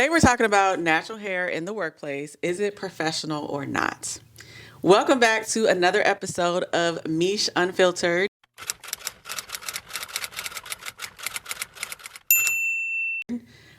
Today we're talking about natural hair in the workplace. Is it professional or not? Welcome back to another episode of Miche Unfiltered.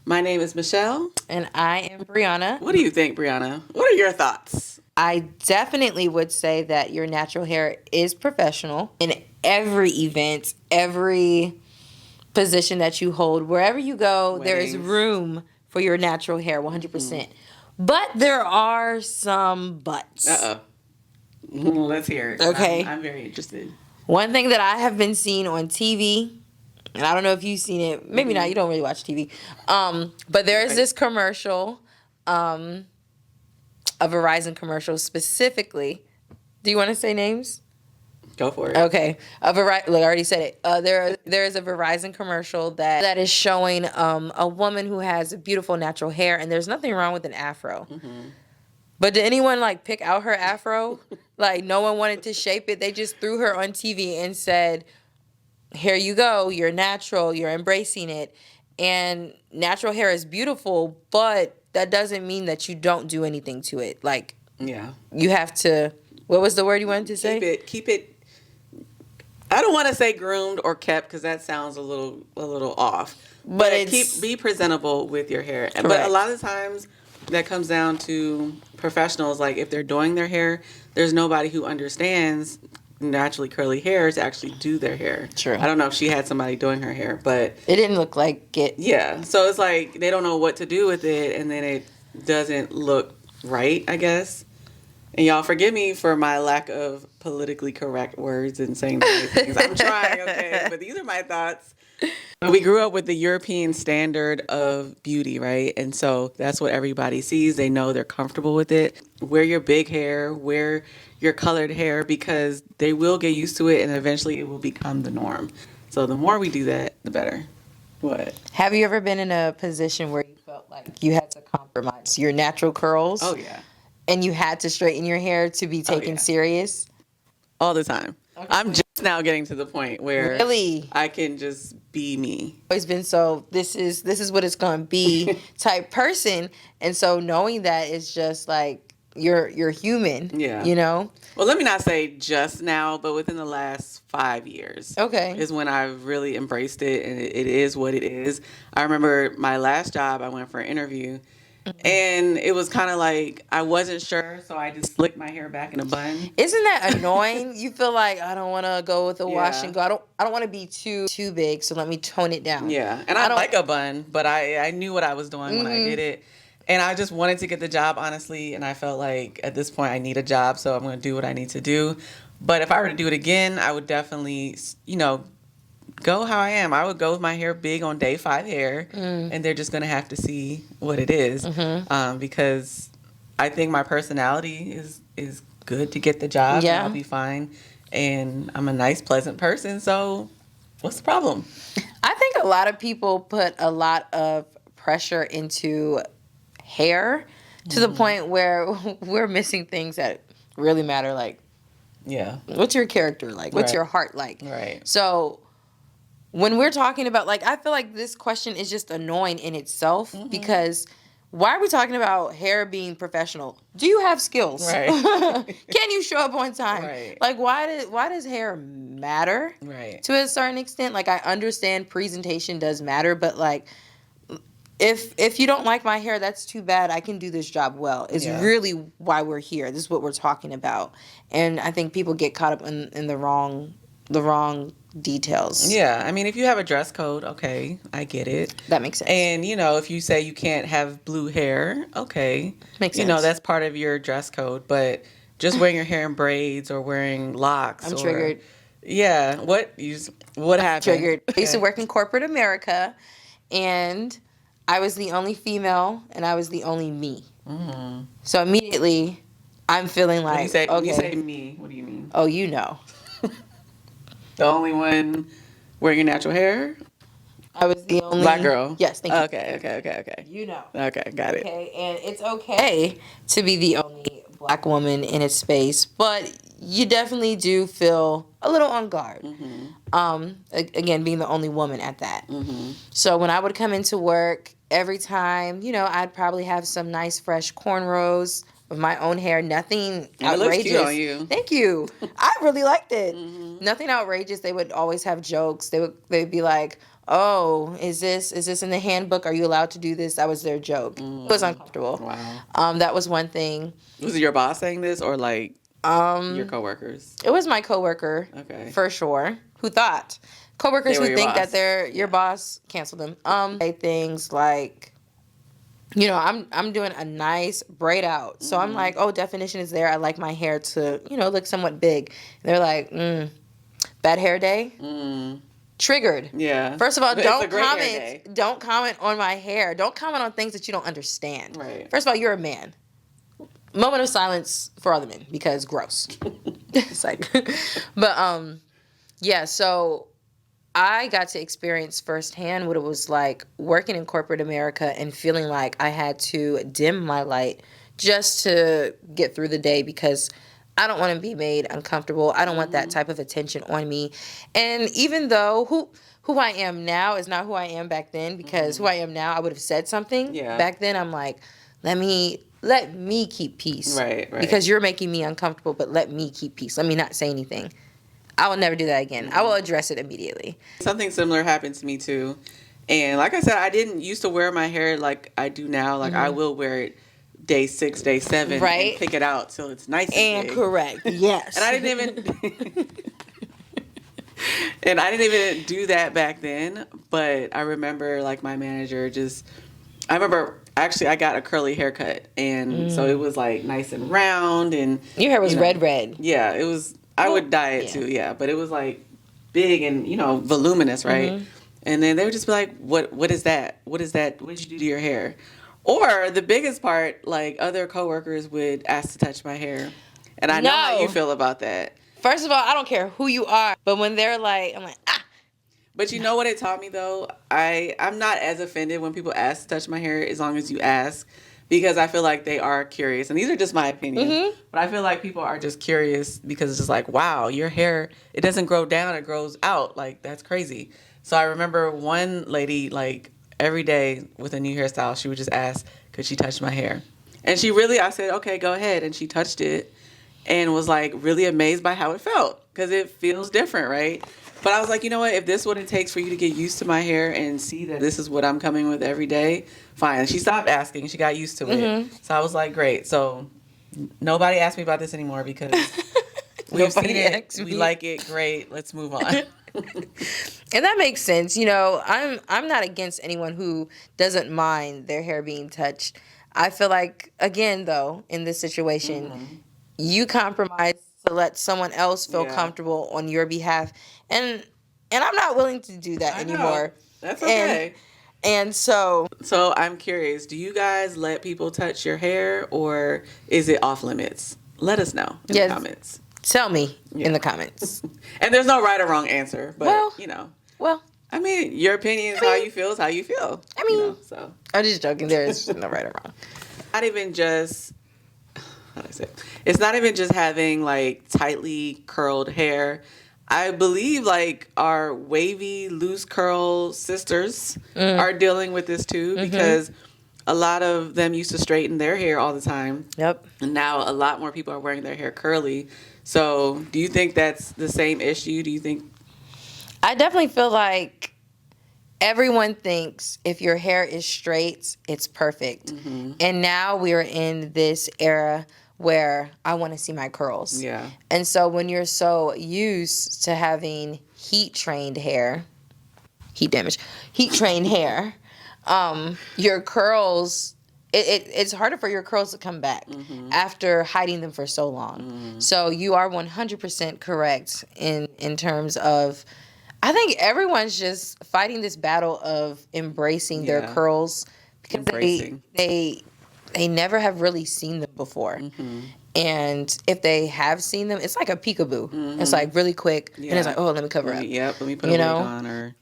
My name is Michelle. And I am Brianna. What do you think, Brianna? What are your thoughts? I definitely would say that your natural hair is professional in every event, every position that you hold. Wherever you go, there is room for your natural hair, 100%. But there are some buts. Let's hear it. Okay. I'm very interested. One thing that I have been seeing on TV, and I don't know if you've seen it, maybe not, you don't really watch TV, but there is this commercial, a Verizon commercial specifically. Do you want to say names? Go for it. Okay. I already said it. There is a Verizon commercial that is showing a woman who has beautiful natural hair, and there's nothing wrong with an afro. Mm-hmm. But did anyone pick out her afro? No one wanted to shape it. They just threw her on TV and said, "Here you go. You're natural. You're embracing it." And natural hair is beautiful, but that doesn't mean that you don't do anything to it. Yeah. You have to. What was the word you wanted to say? Keep it. I don't want to say groomed or kept because that sounds a little off. But be presentable with your hair. Correct. But a lot of times that comes down to professionals. If they're doing their hair, there's nobody who understands naturally curly hair to actually do their hair. True. I don't know if she had somebody doing her hair, but it didn't look like it. Yeah. So it's they don't know what to do with it, and then it doesn't look right, I guess. And y'all forgive me for my lack of politically correct words and saying the right things. I'm trying, okay? But these are my thoughts. We grew up with the European standard of beauty, right? And so that's what everybody sees. They know they're comfortable with it. Wear your big hair, wear your colored hair, because they will get used to it and eventually it will become the norm. So the more we do that, the better. What? Have you ever been in a position where you felt like you had to compromise your natural curls? Oh, yeah. And you had to straighten your hair to be taken serious? All the time. Okay. I'm just now getting to the point where really I can just be me. Always been so this is what it's going to be type person, and so knowing that is just you're human. Yeah. You know? Well, let me not say just now, but within the last 5 years. Okay. Is when I really embraced it, and it is what it is. I remember my last job, I went for an interview. And it was kind of I wasn't sure, so I just slicked my hair back in a bun. Isn't that annoying? You feel like I don't want to go with a wash and go. I don't want to be too big, so let me tone it down. Yeah, and I like a bun, but I knew what I was doing when I did it, and I just wanted to get the job, honestly. And I felt like at this point I need a job, so I'm going to do what I need to do. But if I were to do it again, I would definitely, go how I am. I would go with my hair big on day 5 hair, and they're just going to have to see what it is, because I think my personality is good to get the job, and I'll be fine, and I'm a nice, pleasant person, so what's the problem? I think a lot of people put a lot of pressure into hair to the point where we're missing things that really matter, what's your character like? What's your heart like? Right. So when we're talking about, I feel like this question is just annoying in itself, because why are we talking about hair being professional? Do you have skills? Right. Can you show up on time? Right. Why does hair matter? Right. To a certain extent, I understand presentation does matter, but if you don't like my hair, that's too bad. I can do this job well. It's really why we're here. This is what we're talking about. And I think people get caught up in the wrong details. Yeah, I mean, if you have a dress code, okay, I get it. That makes sense. And, if you say you can't have blue hair, okay. Makes sense. That's part of your dress code. But just wearing your hair in braids or wearing locks. I'm triggered. Yeah. What happened? Triggered. Okay. I used to work in corporate America, and I was the only female, and I was the only me. Mm-hmm. So immediately, I'm feeling when you say me, what do you mean? Oh, you know. The only one wearing your natural hair? I was the only black girl. Yes, thank you. Okay. You know. Okay, got it. Okay, and it's okay to be the only black woman in a space, but you definitely do feel a little on guard. Mm-hmm. Again, being the only woman at that. Mm-hmm. So when I would come into work every time, I'd probably have some nice fresh cornrows of my own hair. Nothing And outrageous. it looks cute on you. Thank you. I really liked it. Nothing outrageous. They would always have jokes. They'd be like, "Oh, is this in the handbook? Are you allowed to do this?" That was their joke. It was uncomfortable. Wow. That was one thing. Was it your boss saying this or like your coworkers? It was my coworker. Okay. For sure. Who thought? Coworkers who think boss. that they're your boss, cancel them. Say things like, I'm doing a nice braid out. So I'm like, oh, definition is there. I like my hair to, look somewhat big. And they're like, bad hair day? Triggered. Yeah. First of all, don't comment on my hair. Don't comment on things that you don't understand. Right. First of all, you're a man. Moment of silence for all the men, because gross. It's like, but yeah, so I got to experience firsthand what it was like working in corporate America and feeling like I had to dim my light just to get through the day, because I don't want to be made uncomfortable. I don't want that type of attention on me. And even though who I am now is not who I am back then, because who I am now, I would have said something. Yeah. Back then, I'm like, let me keep peace. Right. Because you're making me uncomfortable, but let me keep peace. Let me not say anything. I will never do that again. I will address it immediately. Something similar happened to me too. And like I said, I didn't used to wear my hair like I do now. Like I will wear it day 6, day 7. Right. And pick it out till it's nice And big. correct. Yes. And I didn't even do that back then. But I remember like my manager actually I got a curly haircut. And so it was like nice and round. And your hair was red. Yeah, it was. I would dye it too, yeah. But it was like big and, voluminous, right? And then they would just be like, what is that? What is that? What did you do to your hair? Or the biggest part, like other coworkers would ask to touch my hair. And I know how you feel about that. First of all, I don't care who you are. But when they're like, I'm like, ah. But you know what it taught me though? I'm not as offended when people ask to touch my hair as long as you ask. Because I feel like they are curious. And these are just my opinions. But I feel like people are just curious because it's just like, wow, your hair, it doesn't grow down, it grows out. Like, that's crazy. So I remember one lady, like, every day with a new hairstyle, she would just ask, could she touch my hair? And I said, okay, go ahead. And she touched it and was, like, really amazed by how it felt. Because it feels different, right? But I was like, you know what? If this is what it takes for you to get used to my hair and see that this is what I'm coming with every day, fine. She stopped asking. She got used to it. So I was like, great. So nobody asked me about this anymore because we've seen it. We like it. Great. Let's move on. And that makes sense. I'm not against anyone who doesn't mind their hair being touched. I feel like, again, though, in this situation, you compromise to let someone else feel comfortable on your behalf. And I'm not willing to do that anymore. That's okay. And so I'm curious, do you guys let people touch your hair or is it off limits? Let us know in the comments. Tell me in the comments. And there's no right or wrong answer, but Well, I mean, your opinion is how you feel is how you feel. I mean, so I'm just joking. There is no right or wrong. Not even just, how do I say? It's not even just having like tightly curled hair. I believe like our wavy, loose curl sisters are dealing with this too because a lot of them used to straighten their hair all the time. Yep. And now a lot more people are wearing their hair curly. So do you think that's the same issue? Do you think? I definitely feel like everyone thinks if your hair is straight, it's perfect. And now we're in this era where I want to see my curls. Yeah. And so when you're so used to having heat-trained hair, your curls, it's harder for your curls to come back after hiding them for so long. So you are 100% correct in terms of, I think everyone's just fighting this battle of embracing their curls because they never have really seen them before. And if they have seen them, it's like a peekaboo. It's like really quick. And it's like, oh, let me cover up. Yep, let me put a wig on. Or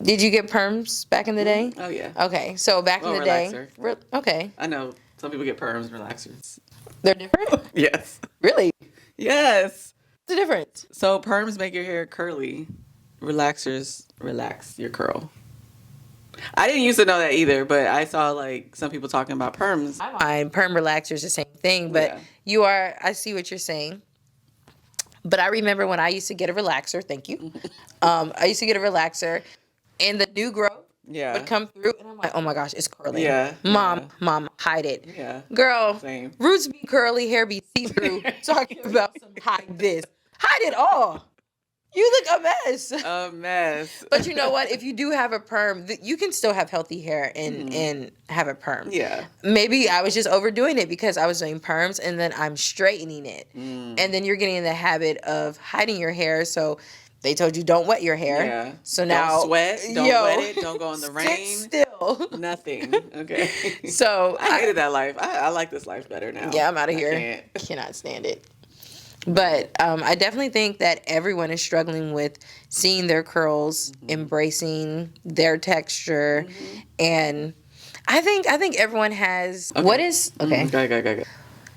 did you get perms back in the day? Oh, yeah. Okay, so back in the day. Okay. I know some people get perms, relaxers. They're different? Yes. Really? Yes. What's the difference? So perms make your hair curly. Relaxers relax your curl. I didn't used to know that either, but I saw like some people talking about perms. I find perm relaxers the same thing, but I see what you're saying. But I remember when I used to get a relaxer, thank you. I used to get a relaxer and the new growth would come through and I'm like, oh my gosh, it's curling. Mom, hide it. Girl, Same. roots be curly, hair be see-through. Talking about some hide this. Hide it all. You look a mess. A mess. But you know what? If you do have a perm, you can still have healthy hair and have a perm. Yeah. Maybe I was just overdoing it because I was doing perms and then I'm straightening it. And then you're getting in the habit of hiding your hair. So they told you don't wet your hair. Yeah. So now don't sweat. Don't wet it. Don't go in the rain. Still. Nothing. Okay. So I hated that life. I like this life better now. Yeah, I'm out of here. Cannot stand it. But I definitely think that everyone is struggling with seeing their curls, embracing their texture, and I think everyone has. Okay. What is okay? Go.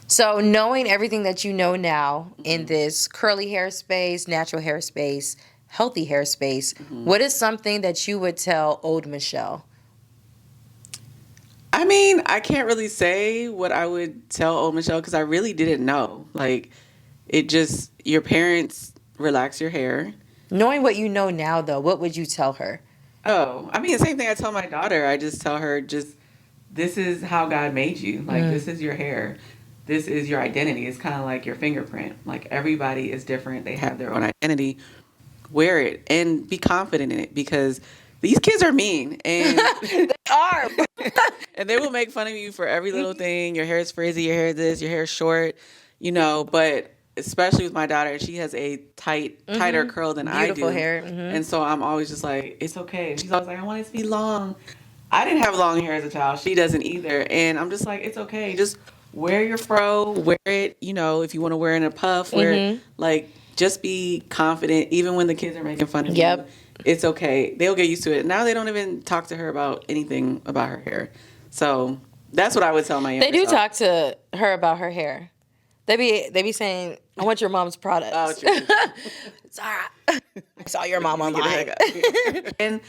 So knowing everything that you know now in this curly hair space, natural hair space, healthy hair space, what is something that you would tell old Michelle? I mean, I can't really say what I would tell old Michelle because I really didn't know. Like. It just, your parents relax your hair. Knowing what you know now, though, what would you tell her? Oh, I mean, the same thing I tell my daughter. I just tell her, this is how God made you. Like, this is your hair. This is your identity. It's kind of like your fingerprint. Like, everybody is different. They have their own identity. Wear it and be confident in it because these kids are mean. And they are. And they will make fun of you for every little thing. Your hair is frizzy. Your hair is this. Your hair is short. But... especially with my daughter, she has a tighter curl than I do. Beautiful hair. And so I'm always just like, it's okay. She's always like, I want it to be long. I didn't have long hair as a child. She doesn't either. And I'm just like, it's okay. Just wear your fro, wear it, if you want to wear it in a puff, just be confident even when the kids are making fun of you. It's okay. They'll get used to it. Now they don't even talk to her about anything about her hair. So that's what I would tell my younger They do self. talk to her about her hair. They be saying, I want your mom's products. Oh, true. Zara, I saw your mom online. And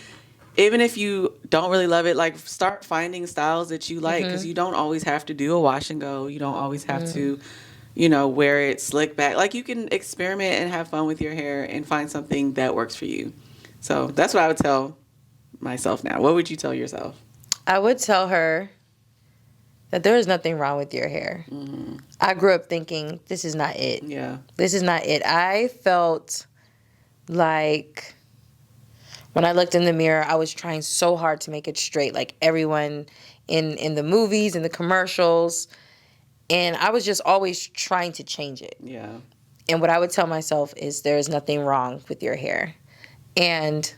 even if you don't really love it, like start finding styles that you like because you don't always have to do a wash and go. You don't always have to, wear it slick back. Like you can experiment and have fun with your hair and find something that works for you. So that's what I would tell myself now. What would you tell yourself? I would tell her that there is nothing wrong with your hair. I grew up thinking, this is not it. Yeah. This is not it. I felt like when I looked in the mirror, I was trying so hard to make it straight, like everyone in the movies and the commercials. And I was just always trying to change it. Yeah. And what I would tell myself is there is nothing wrong with your hair. And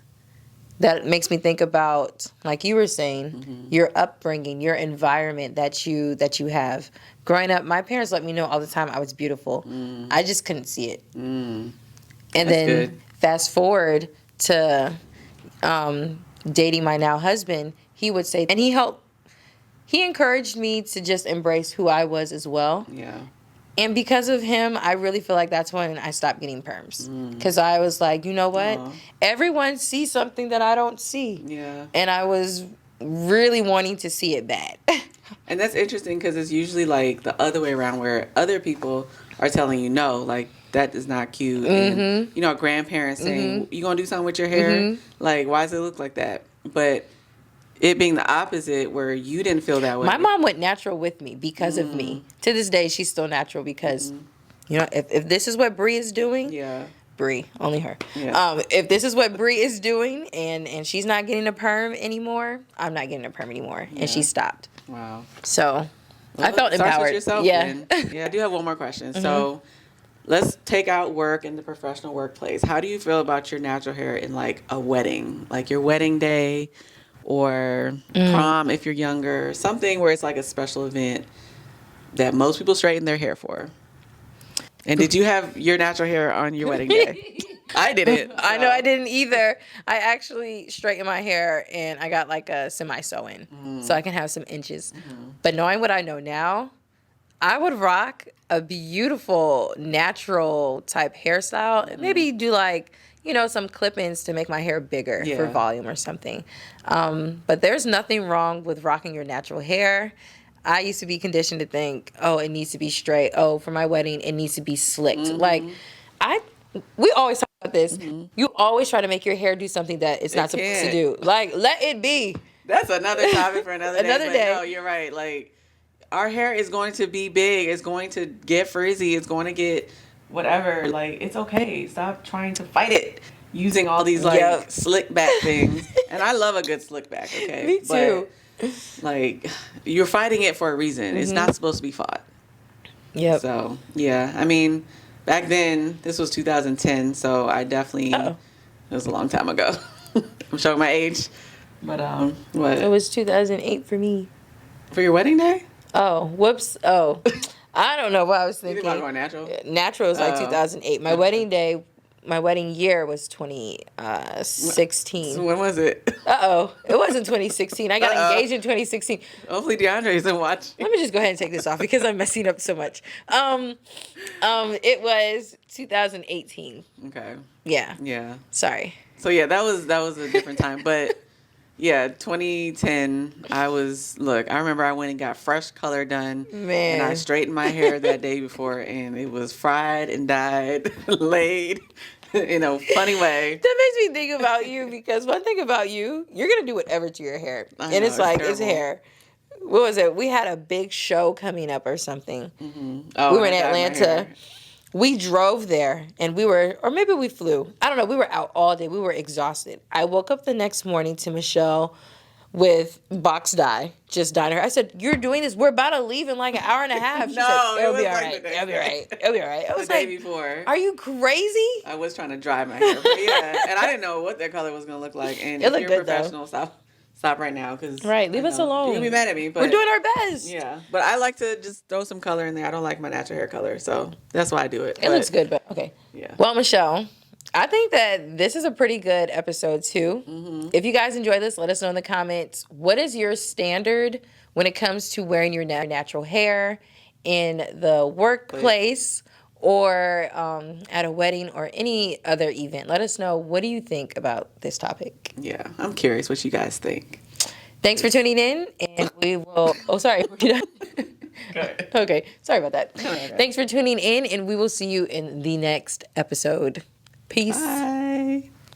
that makes me think about, like you were saying, your upbringing, your environment that you have. Growing up, my parents let me know all the time I was beautiful. I just couldn't see it. And That's then good. Fast forward to dating my now husband, he would say, and he encouraged me to just embrace who I was as well. Yeah. And because of him, I really feel like that's when I stopped getting perms. Because I was like, you know what? Everyone sees something that I don't see. Yeah. And I was really wanting to see it bad. And that's interesting because it's usually like the other way around where other people are telling you, no, like that is not cute. And, grandparents saying, you going to do something with your hair? Like, why does it look like that? But it being the opposite where you didn't feel that way. My mom went natural with me because of me. To this day, she's still natural because, if this is what Bree is doing, Bree, only her. Yeah. If this is what Bree is doing and she's not getting a perm anymore, I'm not getting a perm anymore. And she stopped. Wow. So I felt empowered. With yourself, then. Yeah, I do have one more question. So let's take out work in the professional workplace. How do you feel about your natural hair in like a wedding, like your wedding day or prom if you're younger, something where it's like a special event that most people straighten their hair for? And did you have your natural hair on your wedding day? I didn't. So. I know I didn't either. I actually straightened my hair and I got like a semi-sew-in so I can have some inches. But knowing what I know now, I would rock a beautiful natural type hairstyle and maybe do like, some clip-ins to make my hair bigger for Yeah. volume or something. But there's nothing wrong with rocking your natural hair. I used to be conditioned to think, oh, it needs to be straight. Oh, for my wedding, it needs to be slicked. Like, we always talk about this. You always try to make your hair do something that it's not supposed to do. Like, let it be. That's another topic for another day. Another day. No, you're right. Like, our hair is going to be big. It's going to get frizzy. It's going to get whatever. Like, it's okay. Stop trying to fight it using all these, like, slick back things. And I love a good slick back, okay? Me too. But, like, you're fighting it for a reason. It's not supposed to be fought. Yep. So, yeah. I mean, back then, this was 2010, so I definitely, it was a long time ago. I'm showing my age. But, what? It was 2008 for me. For your wedding day? Oh, whoops. Oh, I don't know what I was thinking. You think about going natural? Natural was like 2008. My wedding day, my wedding year was 2016. So when was it? It wasn't 2016. I got engaged in 2016. Hopefully DeAndre isn't watching. Let me just go ahead and take this off because I'm messing up so much. It was 2018. Okay. Yeah. Yeah. Sorry. So yeah, that was a different time, but yeah, 2010. I remember I went and got fresh color done, Man. and I straightened my hair that day before, and it was fried and dyed, laid in a funny way. That makes me think about you because one thing about you, you're gonna do whatever to your hair, and it's like it's hair. What was it? We had a big show coming up or something. Mm-hmm. Oh, we were in Atlanta. We drove there and or maybe we flew. I don't know. We were out all day. We were exhausted. I woke up the next morning to Michelle with box dye, just dyeing her. I said, "You're doing this. We're about to leave in like an hour and a half." She said, "It'll be all right. It'll be all right. It'll be all right." I was the day before. "Are you crazy?" I was trying to dry my hair, but yeah, and I didn't know what that color was gonna look like. And it if you're good, professional, stop right now, because leave us alone. You're gonna be mad at me, but we're doing our best. Yeah, but I like to just throw some color in there. I don't like my natural hair color, so that's why I do it. It looks good, but okay. Yeah. Well, Michelle, I think that this is a pretty good episode too. Mm-hmm. If you guys enjoy this, let us know in the comments. What is your standard when it comes to wearing your natural hair in the workplace or at a wedding or any other event? Let us know. What do you think about this topic? Yeah, I'm curious what you guys think. Thanks for tuning in, and we will... Oh, sorry. Okay, sorry about that. Okay. Thanks for tuning in, and we will see you in the next episode. Peace. Bye.